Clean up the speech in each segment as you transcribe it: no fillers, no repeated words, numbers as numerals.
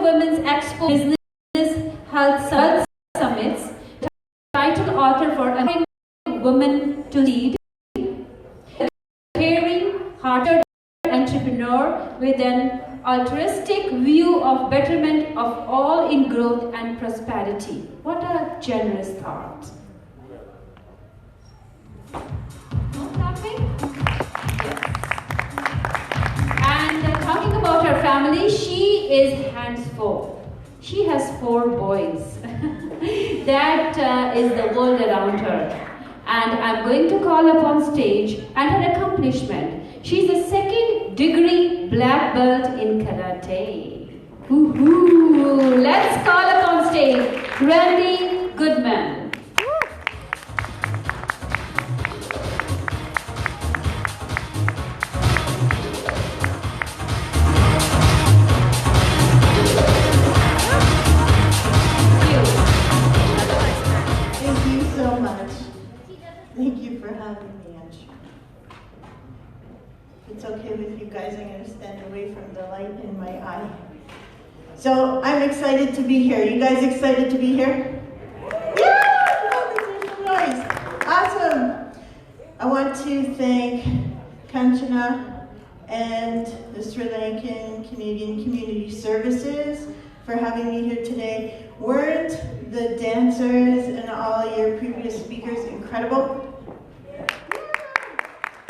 Women's Expo Business Health Summits, title author for Empowering Women to Lead, a caring, hearted entrepreneur with an altruistic view of betterment of all in growth and prosperity. What a generous thought. No clapping? Yes. And talking about her family, she is hands full. She has 4 boys. That is the world around her. And I'm going to call upon stage and her accomplishment. She's a 2nd degree black belt in karate. Woohoo! Let's call upon stage Randi Goodman. Thank you so much. Thank you for having me, Ange. If it's okay with you guys, I'm going to stand away from the light in my eye. So I'm excited to be here. You guys excited to be here? Yeah! There's some noise. Awesome. I want to thank Kanchana and the Sri Lankan Canadian Community Services for having me here today. Weren't the dancers and all your previous speakers incredible?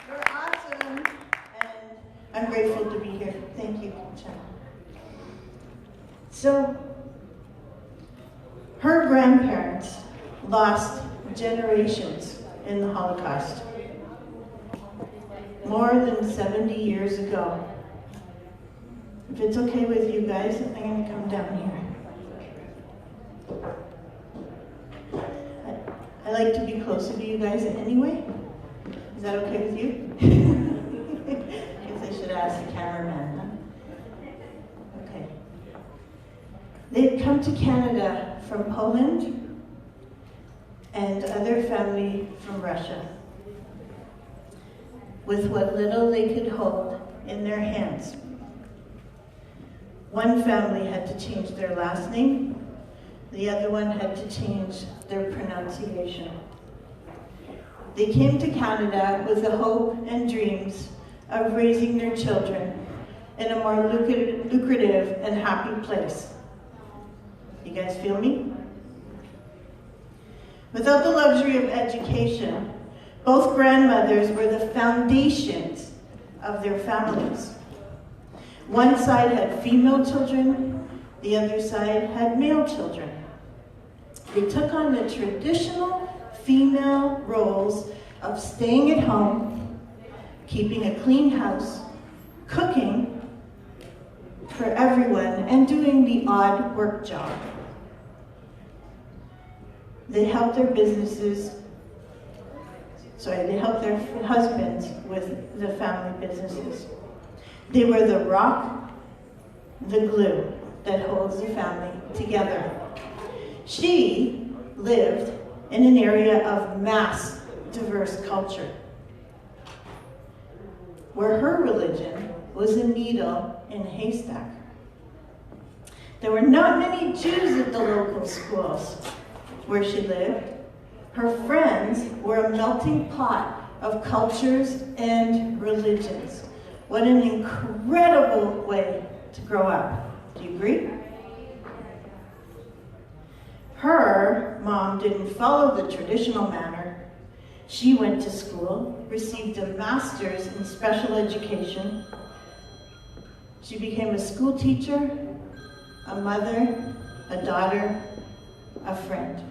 You're awesome, and I'm grateful to be here. Thank you, Kanchana. So, her grandparents lost generations in the Holocaust, more than 70 years ago. If it's okay with you guys, I'm going to come down here. I like to be closer to you guys anyway. Is that okay with you? I guess I should ask the cameraman, huh? Okay. They'd come to Canada from Poland and other family from Russia with what little they could hold in their hands. One family had to change their last name. The other one had to change their pronunciation. They came to Canada with the hope and dreams of raising their children in a more lucrative and happy place. You guys feel me? Without the luxury of education, both grandmothers were the foundations of their families. One side had female children, the other side had male children. They took on the traditional female roles of staying at home, keeping a clean house, cooking for everyone, and doing the odd work job. They helped their husbands with the family businesses. They were the rock, the glue that holds the family together. She lived in an area of mass diverse culture, where her religion was a needle in a haystack. There were not many Jews at the local schools where she lived. Her friends were a melting pot of cultures and religions. What an incredible way to grow up. Do you agree? Her mom didn't follow the traditional manner. She went to school, received a master's in special education. She became a school teacher, a mother, a daughter, a friend.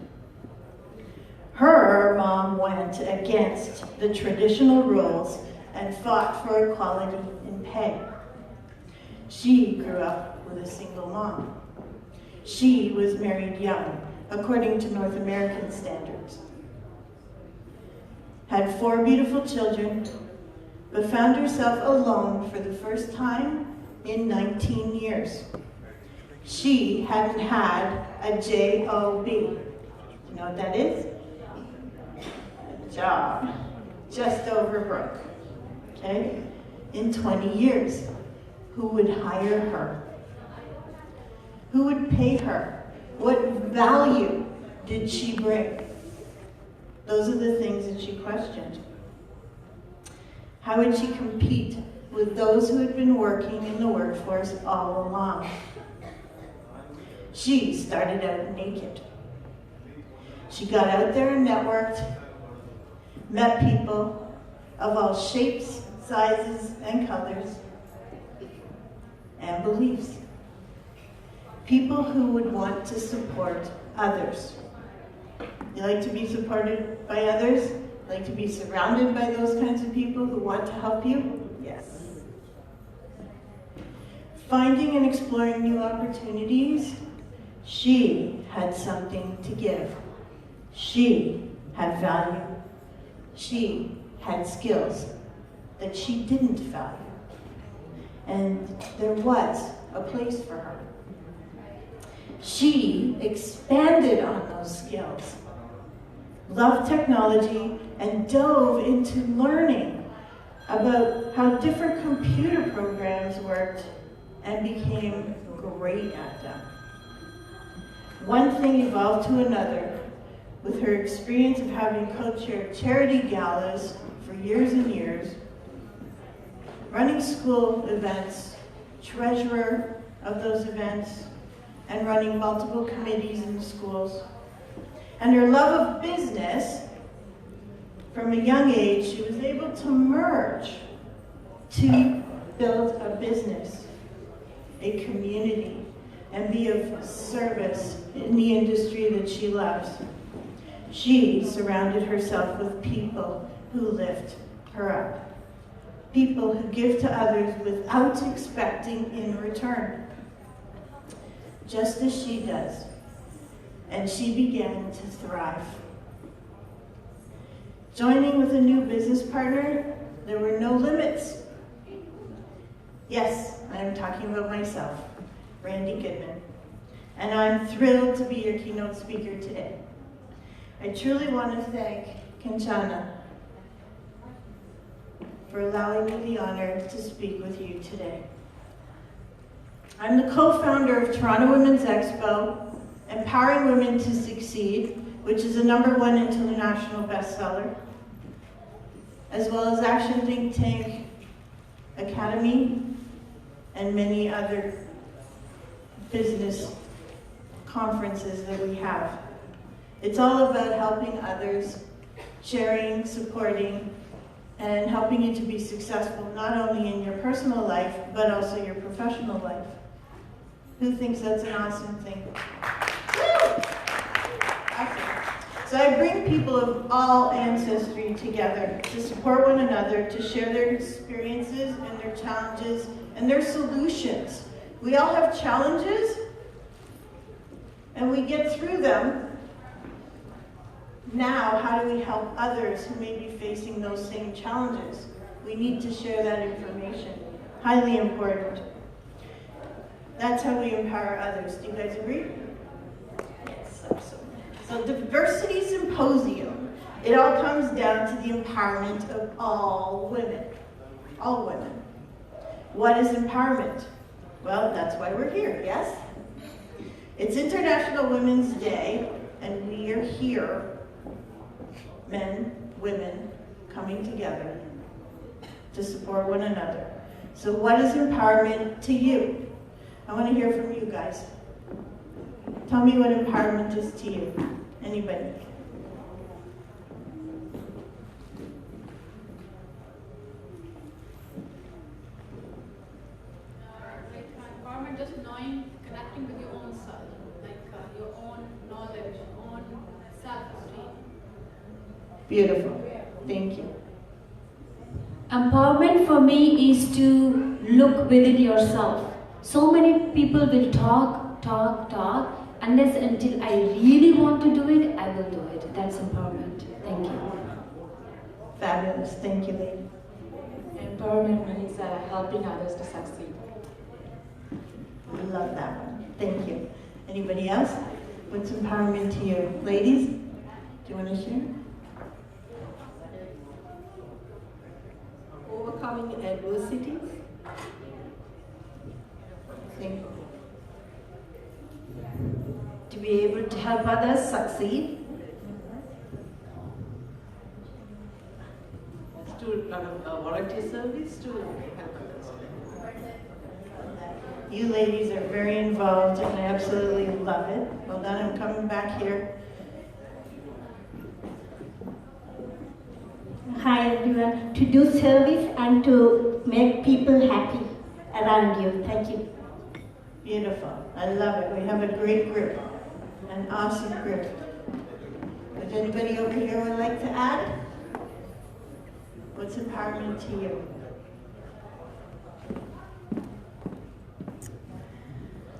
Her mom went against the traditional rules and fought for equality in pay. She grew up with a single mom. She was married young, according to North American standards. Had 4 beautiful children, but found herself alone for the first time in 19 years. She hadn't had a job. Do you know what that is? A job. Just over broke. Okay? In 20 years. Who would hire her? Who would pay her? What value did she bring? Those are the things that she questioned. How would she compete with those who had been working in the workforce all along? She started out naked. She got out there and networked, met people of all shapes, sizes, and colors, and beliefs. People who would want to support others. You like to be supported by others? Like to be surrounded by those kinds of people who want to help you? Yes. Finding and exploring new opportunities, she had something to give. She had value. She had skills that she didn't value. And there was a place for her. She expanded on those skills, loved technology, and dove into learning about how different computer programs worked and became great at them. One thing evolved to another with her experience of having co-chaired charity galas for years and years, running school events, treasurer of those events, and running multiple committees in the schools. And her love of business, from a young age, she was able to merge to build a business, a community, and be of service in the industry that she loves. She surrounded herself with people who lift her up. People who give to others without expecting in return. Just as she does. And she began to thrive. Joining with a new business partner, there were no limits. Yes, I am talking about myself, Randi Goodman. And I'm thrilled to be your keynote speaker today. I truly want to thank Kanchana for allowing me the honor to speak with you today. I'm the co-founder of Toronto Women's Expo, Empowering Women to Succeed, which is a #1 international bestseller, as well as Action Think Tank Academy and many other business conferences that we have. It's all about helping others, sharing, supporting, and helping you to be successful not only in your personal life, but also your professional life. Who thinks that's an awesome thing? Awesome. So I bring people of all ancestry together to support one another, to share their experiences and their challenges and their solutions. We all have challenges, and we get through them. Now, how do we help others who may be facing those same challenges? We need to share that information. Highly important. That's how we empower others. Do you guys agree? Yes. So Diversity Symposium, it all comes down to the empowerment of all women. All women. What is empowerment? Well, that's why we're here, yes? It's International Women's Day, and we are here, men, women, coming together to support one another. So what is empowerment to you? I want to hear from you guys. Tell me what empowerment is to you. Anybody? Empowerment, just knowing, connecting with your own self, like your own knowledge, your own self-esteem. Beautiful. Thank you. Empowerment for me is to look within yourself. So many people will talk, unless until I really want to do it, I will do it. That's empowerment. Thank you. Fabulous. Thank you, lady. Empowerment means helping others to succeed. Love that one. Thank you. Anybody else? What's empowerment to you? Ladies, do you want to share? Overcoming adversities. Thank you. be able to help others succeed. To a lot of volunteer service to help others. You ladies are very involved and I absolutely love it. Well done, I'm coming back here. Hi everyone. To do service and to make people happy around you. Thank you. Beautiful. I love it. We have a great group. An awesome group. Would anybody over here would like to add? What's empowerment to you?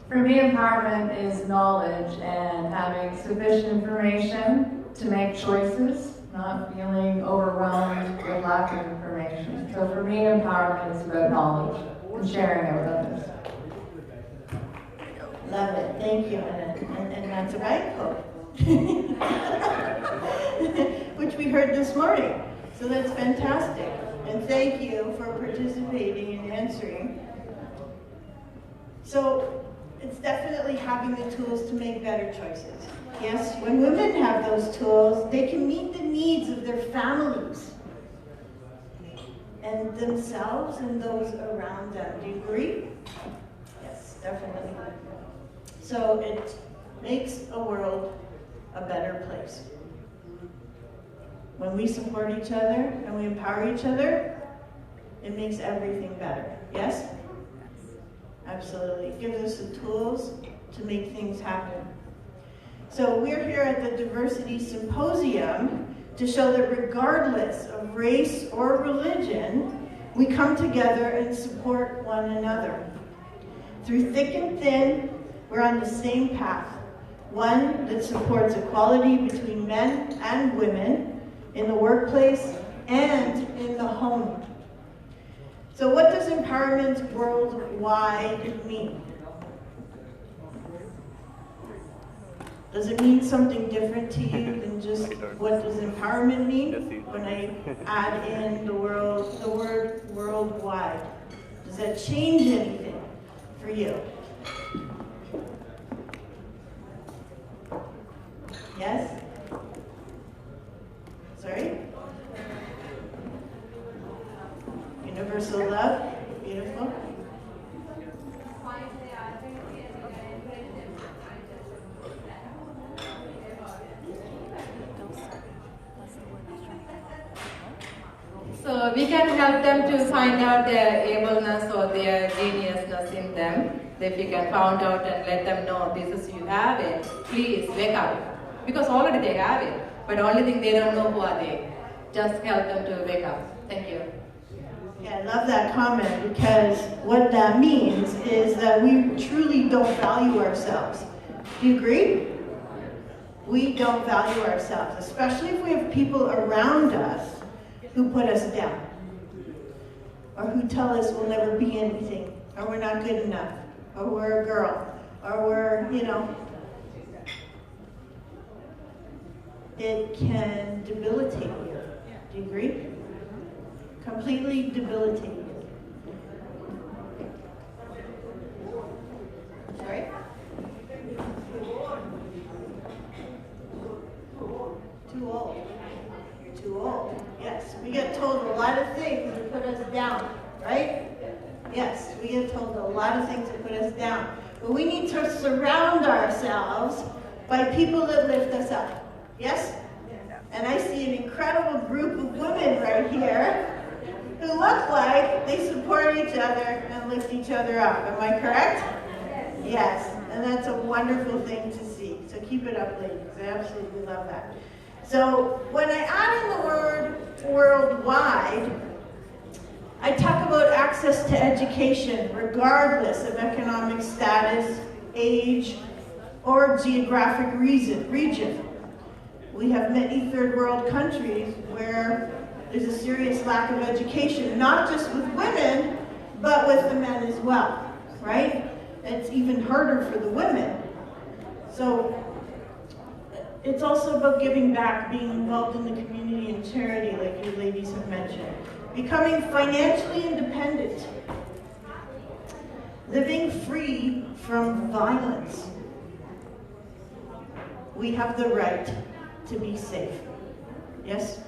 For me, empowerment is knowledge and having sufficient information to make choices, not feeling overwhelmed with lack of information. So for me, empowerment is about knowledge and sharing it with others. Love it. Thank you. And that's a right quote. Which we heard this morning. So that's fantastic. And thank you for participating and answering. So it's definitely having the tools to make better choices. Yes, when women have those tools, they can meet the needs of their families and themselves and those around them. Do you agree? Yes, definitely. So it makes a world a better place. When we support each other and we empower each other, it makes everything better. Yes? Absolutely. It gives us the tools to make things happen. So we're here at the Diversity Symposium to show that regardless of race or religion, we come together and support one another. Through thick and thin, we're on the same path. One that supports equality between men and women in the workplace and in the home. So what does empowerment worldwide mean? Does it mean something different to you than just what does empowerment mean? When I add in the word worldwide, does that change anything for you? Yes? Sorry? Universal love? Beautiful. So we can help them to find out their ableness or their geniusness in them. If you can find out and let them know this is you have it, please wake up. Because already they have it, but the only thing they don't know who are they. Just help them to wake up. Thank you. Yeah, I love that comment because what that means is that we truly don't value ourselves. Do you agree? We don't value ourselves, especially if we have people around us who put us down or who tell us we'll never be anything or we're not good enough or we're a girl or we're, it can debilitate you. Do you agree? Completely debilitate you. Sorry? Too old. You're too old. Yes, we get told a lot of things that put us down, right? Yes, we get told a lot of things that put us down. But we need to surround ourselves by people that lift us up. Yes? And I see an incredible group of women right here who look like they support each other and lift each other up. Am I correct? Yes. And that's a wonderful thing to see. So keep it up, ladies. I absolutely love that. So when I add in the word worldwide, I talk about access to education regardless of economic status, age, or geographic region. We have many third world countries where there's a serious lack of education, not just with women, but with the men as well, right? It's even harder for the women. So it's also about giving back, being involved in the community and charity, like you ladies have mentioned. Becoming financially independent. Living free from violence. we have the right to be safe. Yes?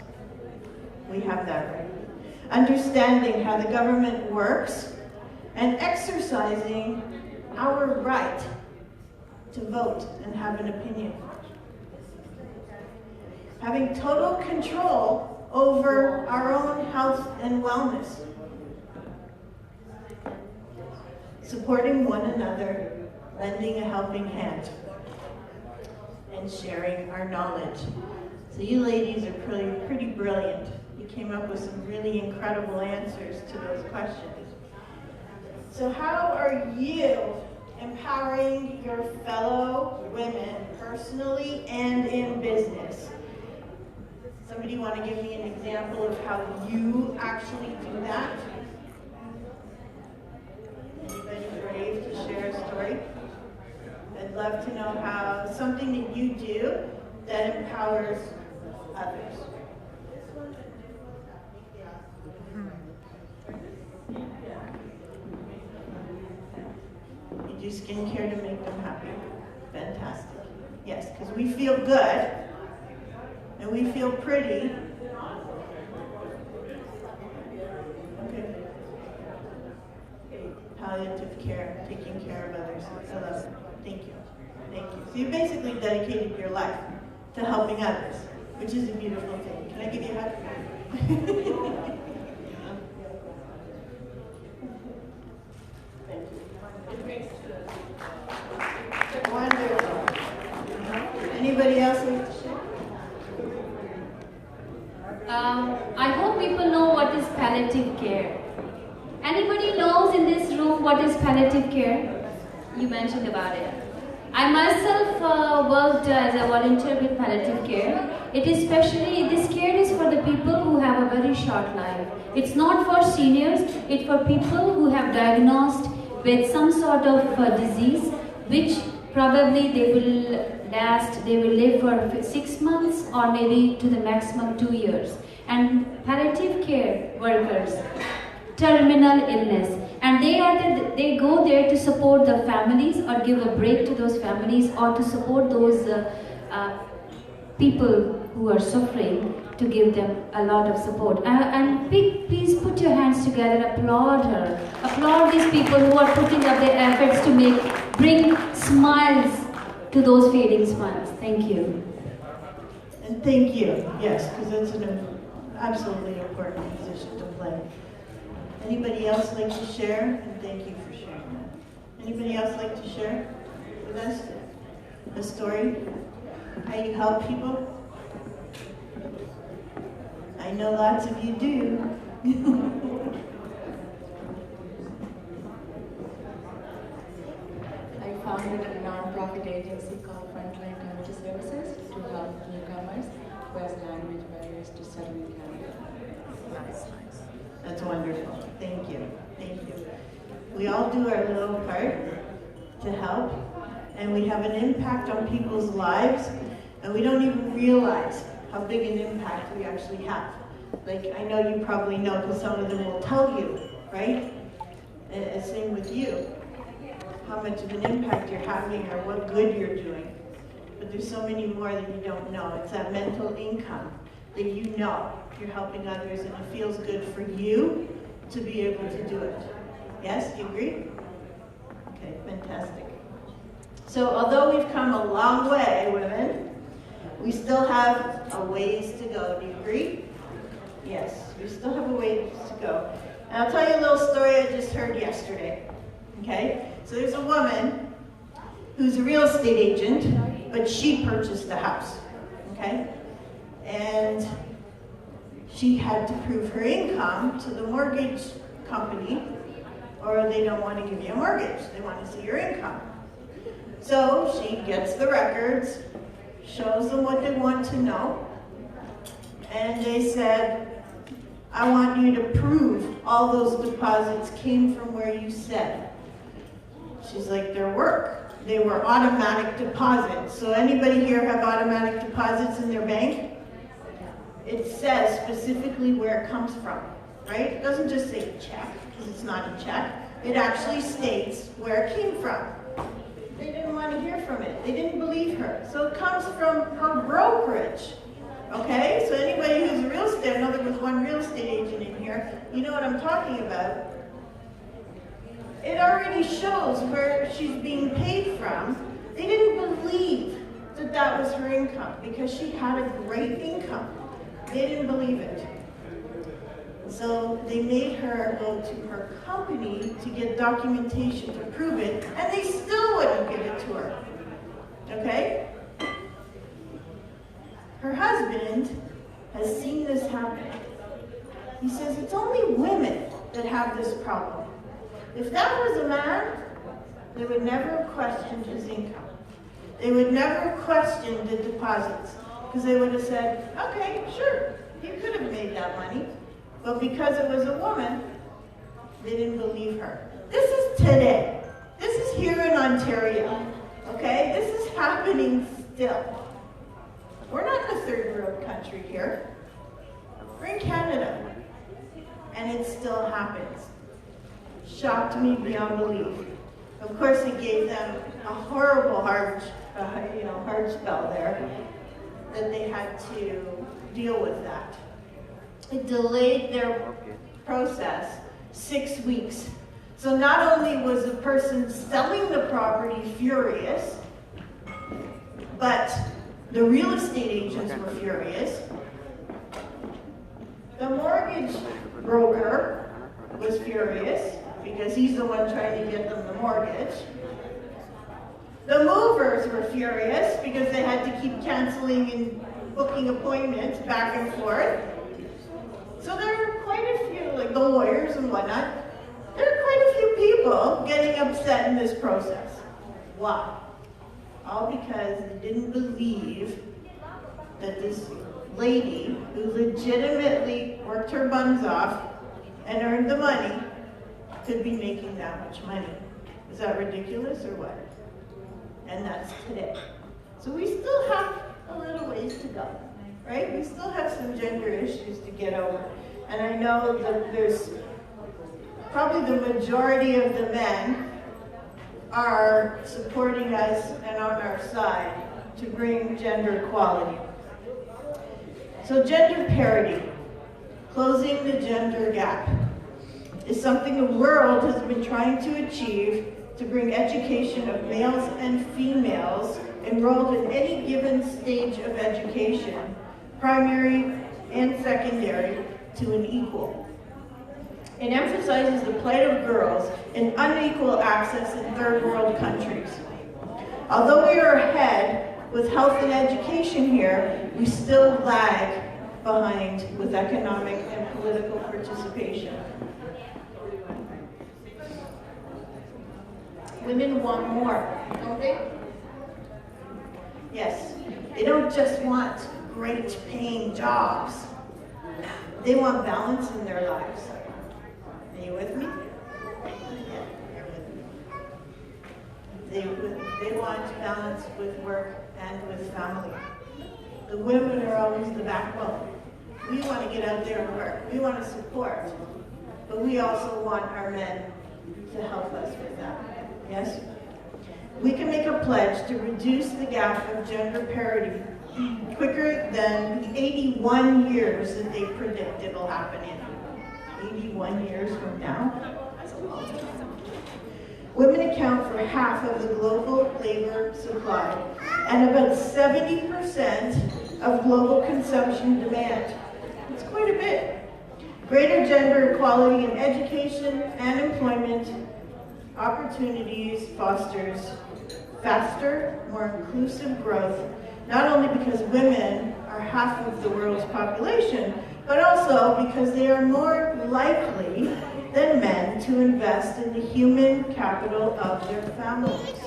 We have that right. Understanding how the government works and exercising our right to vote and have an opinion. Having total control over our own health and wellness. Supporting one another, lending a helping hand, and sharing our knowledge. So you ladies are pretty brilliant. You came up with some really incredible answers to those questions. So how are you empowering your fellow women personally and in business? Somebody want to give me an example of how you actually do that? Anybody brave to share a story? I'd love to know how something that you do that empowers others. You do skincare to make them happy. Fantastic. Yes, because we feel good and we feel pretty. Okay. Palliative care, taking care of others. I love it. Thank you. Thank you. So you basically dedicated your life to helping others, which is a beautiful thing. Can I give you a hug? Thank you. Wonderful. Anybody else like to share? I hope people know what is palliative care. Anybody knows in this room what is palliative care? You mentioned about it. I myself worked as a volunteer with palliative care. This care is for the people who have a very short life. It's not for seniors, it's for people who have diagnosed with some sort of disease, which probably they will live for 6 months or maybe to the maximum 2 years. And palliative care workers, terminal illness, and they go there to support the families or give a break to those families or to support those people who are suffering, to give them a lot of support. And please put your hands together, applaud her. Applaud these people who are putting up their efforts to bring smiles to those fading smiles. Thank you. And thank you, yes, because that's an absolutely important position to play. Anybody else like to share? And thank you for sharing that. Anybody else like to share with us a story? How you help people? I know lots of you do. I founded a non-profit agency called Frontline Community Services to help newcomers who has language barriers to settle in Canada. That's wonderful. Thank you. Thank you. We all do our little part to help, and we have an impact on people's lives, and we don't even realize how big an impact we actually have. Like, I know you probably know, because some of them will tell you, right? And same with you, how much of an impact you're having or what good you're doing. But there's so many more that you don't know. It's that mental income that you know you're helping others, and it feels good for you to be able to do it. Yes, you agree? Okay, fantastic. So although we've come a long way, women, we still have a ways to go. Do you agree? Yes, we still have a ways to go. And I'll tell you a little story I just heard yesterday. Okay? So there's a woman who's a real estate agent, but she purchased a house. Okay? And she had to prove her income to the mortgage company, or they don't want to give you a mortgage. They want to see your income. So she gets the records, shows them what they want to know, and they said, I want you to prove all those deposits came from where you said. She's like, their work. They were automatic deposits. So anybody here have automatic deposits in their bank? It says specifically where it comes from, right? It doesn't just say check, because it's not a check. It actually states where it came from. They didn't want to hear from it. They didn't believe her. So it comes from her brokerage. Okay? So anybody who's a real estate, I know there was one real estate agent in here, you know what I'm talking about. It already shows where she's being paid from. They didn't believe that that was her income because she had a great income. They didn't believe it. So they made her go to her company to get documentation to prove it, and they still wouldn't give it to her. Okay? Her husband has seen this happen. He says it's only women that have this problem. If that was a man, they would never have questioned his income. They would never have questioned the deposits because they would have said, okay, sure, he could have made that money. But because it was a woman, they didn't believe her. This is today. This is here in Ontario. Okay? This is happening still. We're not in a third world country here. We're in Canada. And it still happens. Shocked me beyond belief. Of course, it gave them a horrible hard spell there that they had to deal with that. It delayed their process 6 weeks. So not only was the person selling the property furious, but the real estate agents were furious. The mortgage broker was furious because he's the one trying to get them the mortgage. The movers were furious because they had to keep canceling and booking appointments back and forth. So there are quite a few, like the lawyers and whatnot, there are quite a few people getting upset in this process. Why? All because they didn't believe that this lady who legitimately worked her buns off and earned the money could be making that much money. Is that ridiculous or what? And that's today. So we still have a little ways to go, right? We still have some gender issues to get over. And I know that there's probably the majority of the men are supporting us and on our side to bring gender equality. So gender parity, closing the gender gap, is something the world has been trying to achieve to bring education of males and females enrolled in any given stage of education, primary and secondary, to an equal. It emphasizes the plight of girls in unequal access in third world countries. Although we are ahead with health and education here, we still lag behind with economic and political participation. Women want more, don't they? Yes, they don't just want great paying jobs. They want balance in their lives. Are you with me? Yeah, you're with me. They want balance with work and with family. The women are always the backbone. We want to get out there and work. We want to support. But we also want our men to help us with that. Yes? We can make a pledge to reduce the gap of gender parity quicker than the 81 years that they predict it'll happen in. 81 years from now? That's a long time. Women account for half of the global labor supply and about 70% of global consumption demand. It's quite a bit. Greater gender equality in education and employment opportunities fosters faster, more inclusive growth, not only because women are half of the world's population, but also because they are more likely than men to invest in the human capital of their families.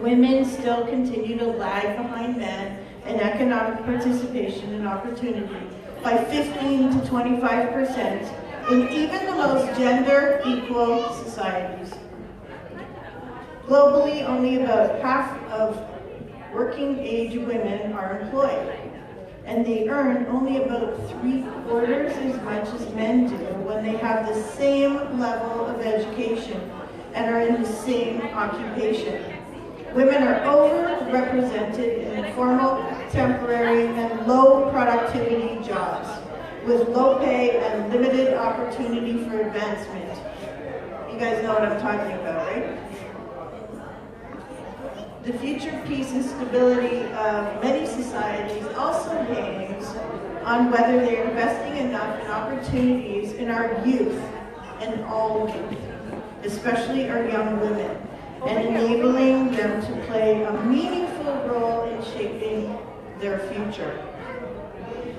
Women still continue to lag behind men in economic participation and opportunity by 15 to 25% in even the most gender equal societies. Globally, only about half of working age women are employed, and they earn only about 3/4 as much as men do when they have the same level of education and are in the same occupation. Women are overrepresented in informal, temporary, and low productivity jobs with low pay and limited opportunity for advancement. You guys know what I'm talking about, right? The future peace and stability of many societies also hangs on whether they're investing enough in opportunities in our youth and all youth, especially our young women, and enabling them to play a meaningful role in shaping their future.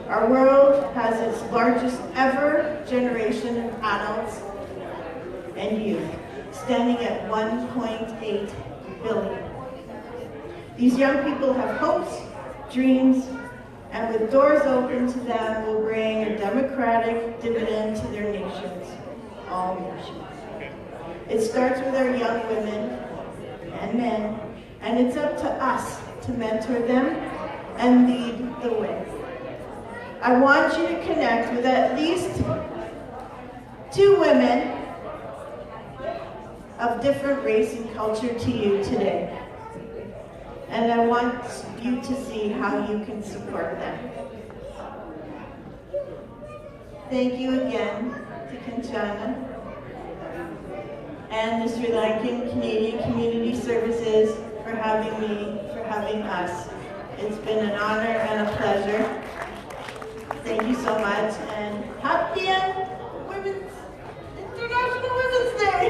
Our world has its largest ever generation of adults and youth, standing at 1.8 billion. These young people have hopes, dreams, and with doors open to them will bring a democratic dividend to their nations, all nations. It starts with our young women and men, and it's up to us to mentor them and lead the way. I want you to connect with at least 2 women of different race and culture to you today. And I want you to see how you can support them. Thank you again to Kanchana and the Sri Lankan Canadian Community Services for having me, for having us. It's been an honor and a pleasure. Thank you so much, and happy International Women's Day!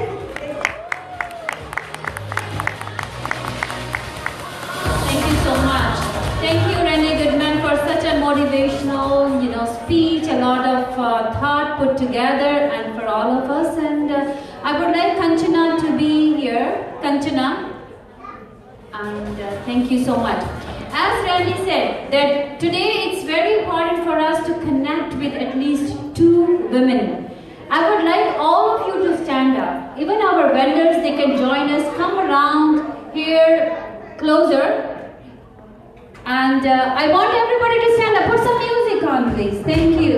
Thank you so much. Thank you, Randi Goodman, for such a motivational, speech, a lot of thought put together, and for all of us. And I would like Kanchana to be here. Kanchana, and thank you so much. As Randi said, that today it's very important for us to connect with at least 2 women. I would like all of you to stand up. Even our vendors, they can join us. Come around here closer. And I want everybody to stand up. Put some music on, please. Thank you.